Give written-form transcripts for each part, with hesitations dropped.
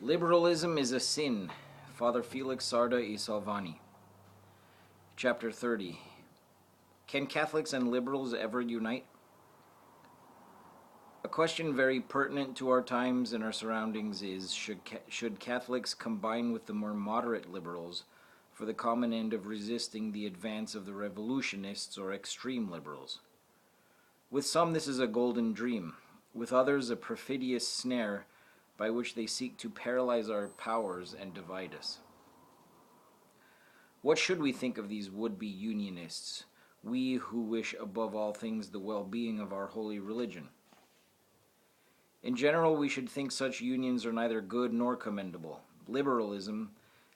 Liberalism is a sin. Father Felix, Sarda y Salvany. Chapter 30. Can Catholics and liberals ever unite? A question very pertinent to our times and our surroundings is, should Catholics combine with the more moderate liberals for the common end of resisting the advance of the revolutionists or extreme liberals? With some this is a golden dream, with others a perfidious snare by which they seek to paralyze our powers and divide us. What should we think of these would-be unionists, we who wish above all things the well-being of our holy religion? In general, we should think such unions are neither good nor commendable. Liberalism,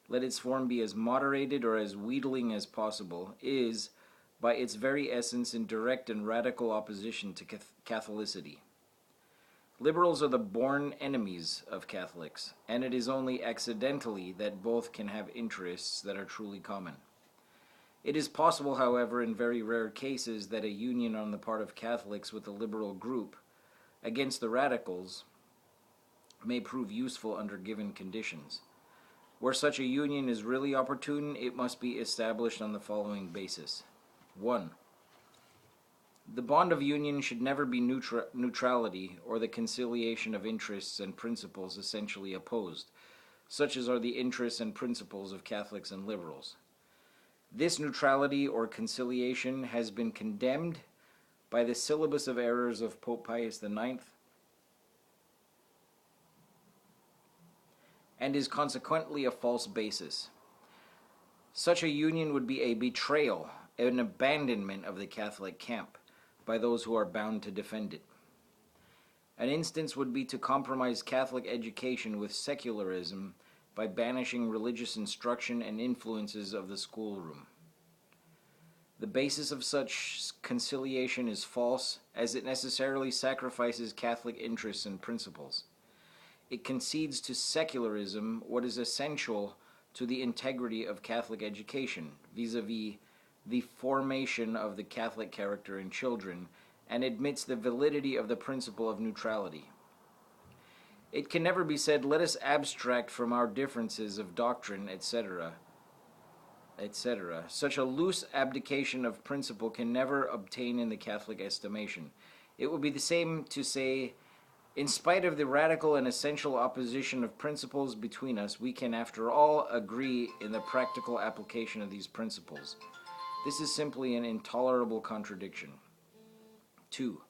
let its form be as moderated or as wheedling as possible, is, by its very essence, in direct and radical opposition to Catholicity. Liberals are the born enemies of Catholics, and it is only accidentally that both can have interests that are truly common. It is possible, however, in very rare cases, that a union on the part of Catholics with the liberal group against the radicals may prove useful under given conditions. Where such a union is really opportune, it must be established on the following basis. 1. The bond of union should never be neutrality or the conciliation of interests and principles essentially opposed, such as are the interests and principles of Catholics and liberals. This neutrality or conciliation has been condemned by the syllabus of errors of Pope Pius IX and is consequently a false basis. Such a union would be a betrayal, an abandonment of the Catholic camp by those who are bound to defend it. An instance would be to compromise Catholic education with secularism by banishing religious instruction and influences of the schoolroom. The basis of such conciliation is false, as it necessarily sacrifices Catholic interests and principles. It concedes to secularism what is essential to the integrity of Catholic education, vis-a-vis the formation of the Catholic character in children, and admits the validity of the principle of neutrality. It can never be said, let us abstract from our differences of doctrine, etc., etc. Such a loose abdication of principle can never obtain in the Catholic estimation. It would be the same to say, in spite of the radical and essential opposition of principles between us, we can after all agree in the practical application of these principles. This is simply an intolerable contradiction. 2.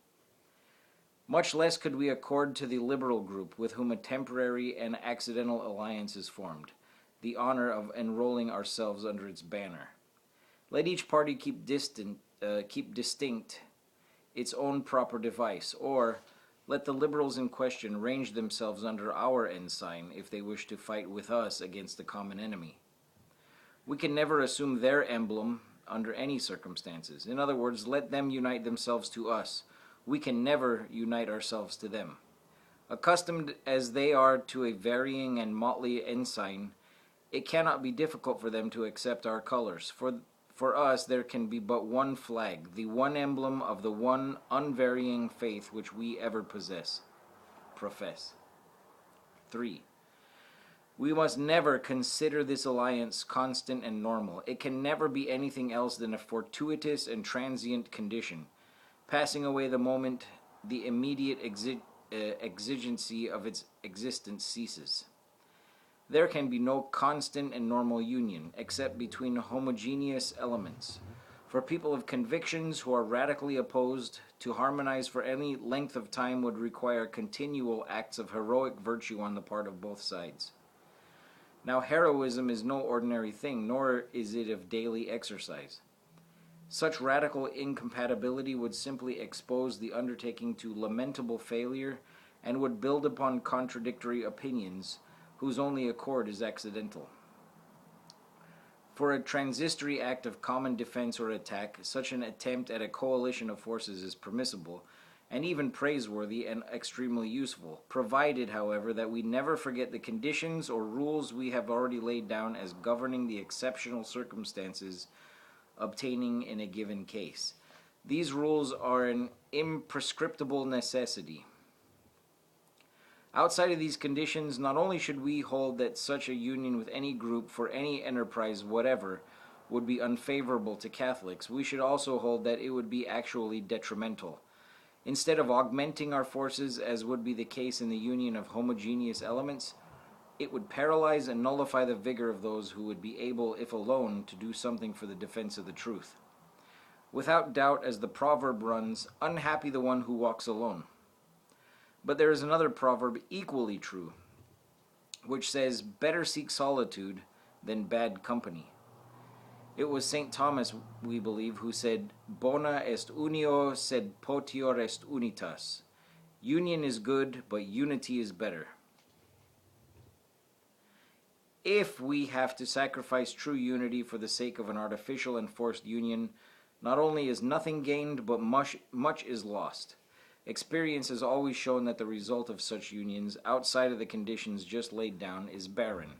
Much less could we accord to the liberal group with whom a temporary and accidental alliance is formed, the honor of enrolling ourselves under its banner. Let each party keep distinct its own proper device, or let the liberals in question range themselves under our ensign if they wish to fight with us against the common enemy. We can never assume their emblem under any circumstances. In other words, let them unite themselves to us. We can never unite ourselves to them. Accustomed as they are to a varying and motley ensign, it cannot be difficult for them to accept our colors. For us, there can be but one flag, the one emblem of the one unvarying faith which we ever profess. 3. We must never consider this alliance constant and normal. It can never be anything else than a fortuitous and transient condition, passing away the moment the immediate exigency of its existence ceases. There can be no constant and normal union, except between homogeneous elements. For people of convictions who are radically opposed, to harmonize for any length of time would require continual acts of heroic virtue on the part of both sides. Now, heroism is no ordinary thing, nor is it of daily exercise. Such radical incompatibility would simply expose the undertaking to lamentable failure and would build upon contradictory opinions whose only accord is accidental. For a transitory act of common defense or attack, such an attempt at a coalition of forces is permissible, and even praiseworthy and extremely useful, provided, however, that we never forget the conditions or rules we have already laid down as governing the exceptional circumstances obtaining in a given case. These rules are an imprescriptible necessity. Outside of these conditions, not only should we hold that such a union with any group for any enterprise whatever would be unfavorable to Catholics, we should also hold that it would be actually detrimental. Instead of augmenting our forces, as would be the case in the union of homogeneous elements, it would paralyze and nullify the vigor of those who would be able, if alone, to do something for the defense of the truth. Without doubt, as the proverb runs, unhappy the one who walks alone. But there is another proverb equally true, which says, better seek solitude than bad company. It was St. Thomas, we believe, who said, bona est unio, sed potior est unitas. Union is good, but unity is better. If we have to sacrifice true unity for the sake of an artificial and forced union, not only is nothing gained, but much is lost. Experience has always shown that the result of such unions, outside of the conditions just laid down, is barren.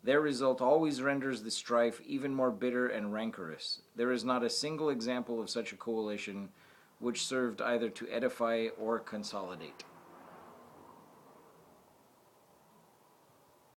Their result always renders the strife even more bitter and rancorous. There is not a single example of such a coalition which served either to edify or consolidate.